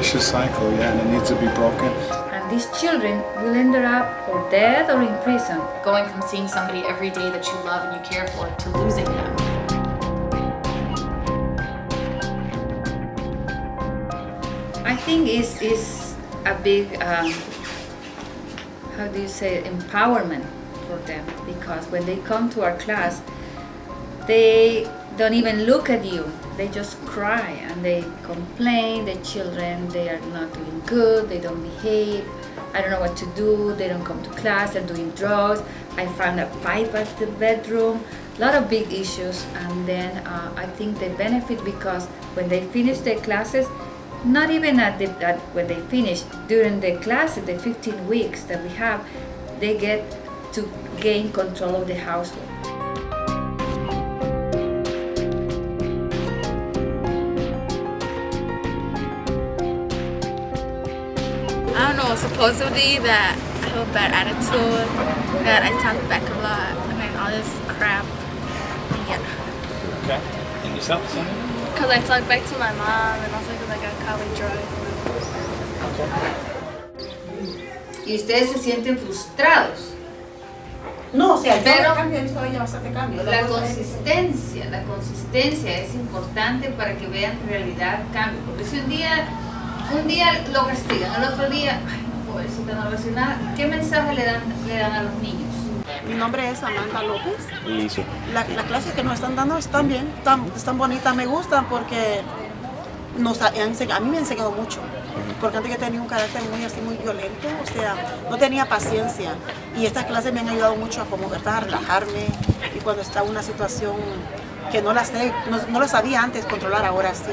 vicious cycle, yeah, and it needs to be broken. And these children will end up or dead or in prison. Going from seeing somebody every day that you love and you care for to losing them. I think it's a big, how do you say, empowerment for them, because when they come to our class, they don't even look at you. They just cry and they complain. The children, they are not doing good, they don't behave, I don't know what to do, they don't come to class, they're doing drugs, I found a pipe at the bedroom, a lot of big issues. And then I think they benefit because when they finish their classes, not even when they finish, during the classes, the 15 weeks that we have, they get to gain control of the household. I don't know, supposedly that I have a bad attitude, that I talk back a lot, and then all this crap. Yeah. Okay. And yourself, Sonia? Because I talk back to my mom, and also because I got caught with drugs. ¿Y ustedes se sienten frustrados? No, o sea, pero cambio, he visto ella bastante cambio. La consistencia es importante para que vean en realidad cambio. Porque si un día lo castigan, el otro día, ay, pobrecita, no recibe nada, ¿qué mensaje le dan a los niños? Mi nombre es Amanda López. ¿Y sí? Las clases que nos están dando están bien, están bonitas, me gustan porque a mí me han enseñado mucho. Porque antes yo tenía un carácter muy violento, o sea, no tenía paciencia. Y estas clases me han ayudado mucho a como, ¿verdad?, a relajarme. Y cuando está en una situación que no la sabía antes controlar, ahora sí.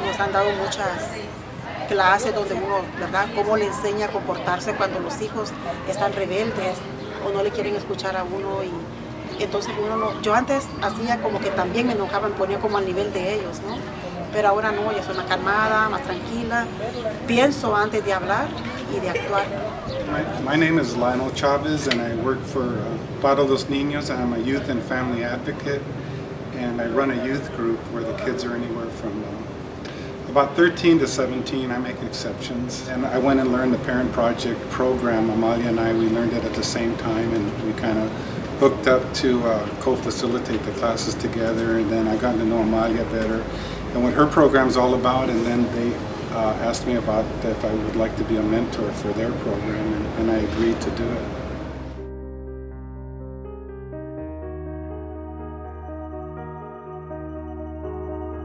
Nos han dado muchas clases donde uno, ¿verdad?, cómo le enseña a comportarse cuando los hijos están rebeldes o no le quieren escuchar a uno. Y entonces yo antes hacía como que también me enojaba, me ponía como al nivel de ellos, ¿no? Pero ahora no, ya soy más calmada, más tranquila. Pienso antes de hablar y de actuar. My name is Lionel Chavez, and I work for Para los Niños. I'm a youth and family advocate, and I run a youth group where the kids are anywhere from about 13 to 17. I make exceptions. And I went and learned the Parent Project program. Amalia and we learned it at the same time, and we kind of hooked up to co-facilitate the classes together. And then I got to know Amalia better and what her program's all about, and then they asked me about if I would like to be a mentor for their program, and I agreed to do it.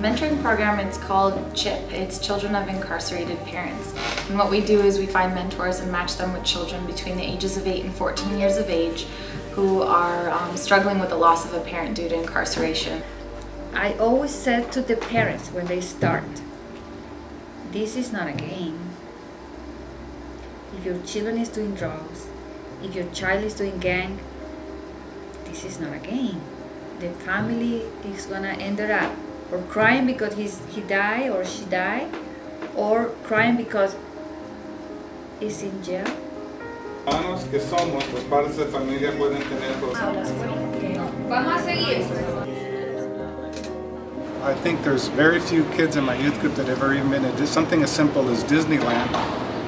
Mentoring program, it's called CHIP. It's Children of Incarcerated Parents. And what we do is we find mentors and match them with children between the ages of 8 and 14 years of age who are struggling with the loss of a parent due to incarceration. I always said to the parents when they start, this is not a game. If your children is doing drugs, if your child is doing gang, this is not a game. The family is gonna end up or crying because he died or she died, or crying because he's in jail. Que somos, los padres de familia pueden tener dos. Vamos a seguir. I think there's very few kids in my youth group that have ever even been to something as simple as Disneyland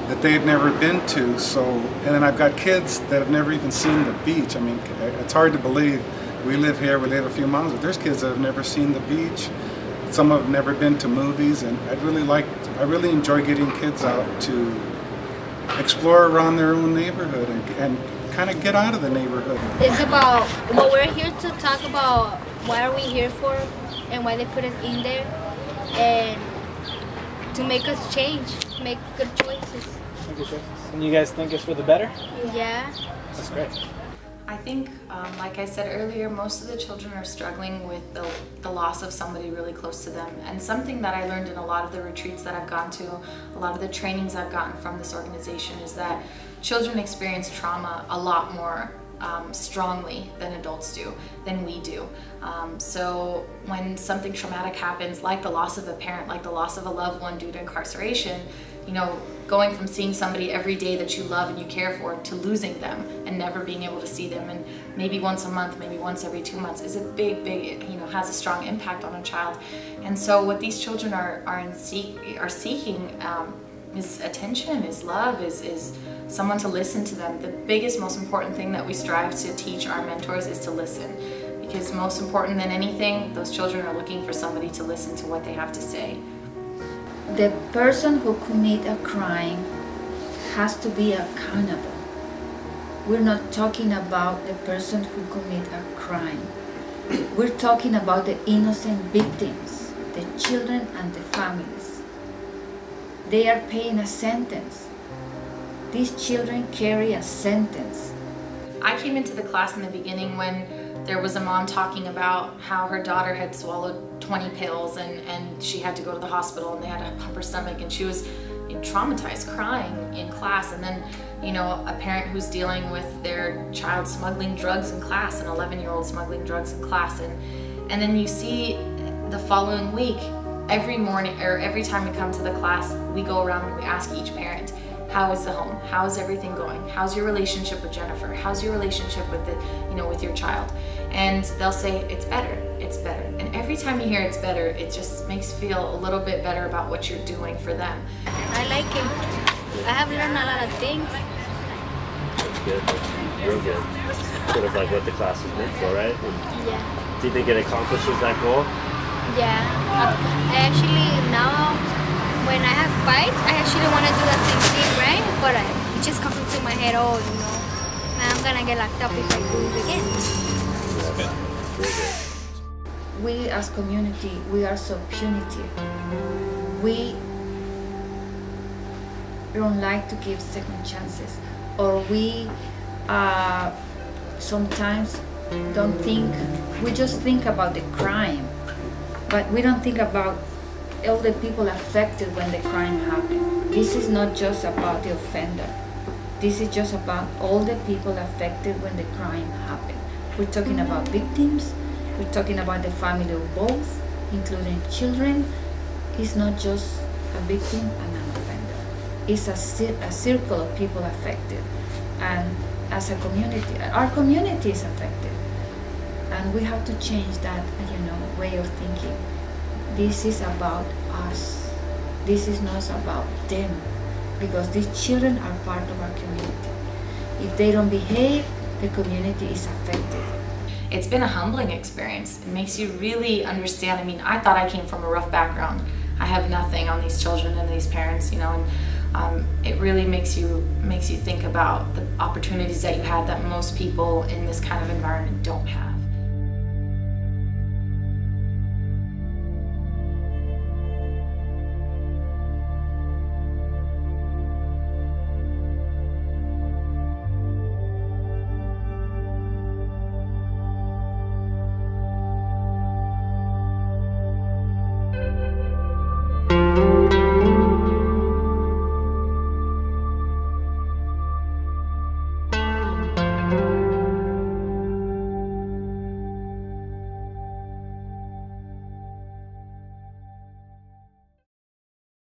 that they've never been to. So, and then I've got kids that have never even seen the beach. I mean, it's hard to believe. We live here, we live a few miles, but there's kids that have never seen the beach. Some have never been to movies, and I really enjoy getting kids out to explore around their own neighborhood and kind of get out of the neighborhood. It's about, well, we're here to talk about what are we here for and why they put us in there, and to make us change, make good choices. Good choices. And you guys think it's for the better? Yeah. That's great. I think, like I said earlier, most of the children are struggling with the loss of somebody really close to them. And something that I learned in a lot of the retreats that I've gone to, a lot of the trainings I've gotten from this organization, is that children experience trauma a lot more strongly than adults do, than we do. So when something traumatic happens, like the loss of a parent, like the loss of a loved one due to incarceration, you know, going from seeing somebody every day that you love and you care for to losing them and never being able to see them, and maybe once a month, maybe once every 2 months, is a big, you know, has a strong impact on a child. And so what these children are seeking, is attention, is love, is someone to listen to them. The biggest, most important thing that we strive to teach our mentors is to listen. Because most important than anything, those children are looking for somebody to listen to what they have to say. The person who commit a crime has to be accountable. We're not talking about the person who commit a crime. We're talking about the innocent victims, the children and the families. They are paying a sentence. These children carry a sentence. I came into the class in the beginning when there was a mom talking about how her daughter had swallowed 20 pills and she had to go to the hospital and they had to pump her stomach, and she was traumatized, crying in class. And then, you know, a parent who's dealing with their child smuggling drugs in class, an 11-year-old smuggling drugs in class, and then you see the following week, every morning or every time we come to the class, we go around and we ask each parent, how is the home? How is everything going? How's your relationship with Jennifer? How's your relationship with with your child? And they'll say, it's better, it's better. And every time you hear it's better, it just makes you feel a little bit better about what you're doing for them. I like it. I have learned a lot of things. That's good. That's real good. Sort of like what the class is meant for, right? And Yeah. do you think it accomplishes that goal? Yeah. I actually now, when I have fights, I actually want to do the same thing, right? But it just comes into my head, oh, you know, I'm gonna get locked up if I do it again. Real good. We as community, we are so punitive. We don't like to give second chances, or we sometimes don't think, we just think about the crime, but we don't think about all the people affected when the crime happened. This is not just about the offender. This is just about all the people affected when the crime happened. We're talking about victims, we're talking about the family of both, including children. It's not just a victim and an offender. It's a circle of people affected. And as a community, our community is affected. And we have to change that, way of thinking. This is about us. This is not about them, because these children are part of our community. If they don't behave, the community is affected. It's been a humbling experience. It makes you really understand. I mean, I thought I came from a rough background. I have nothing on these children and these parents, and it really makes you think about the opportunities that you had that most people in this kind of environment don't have.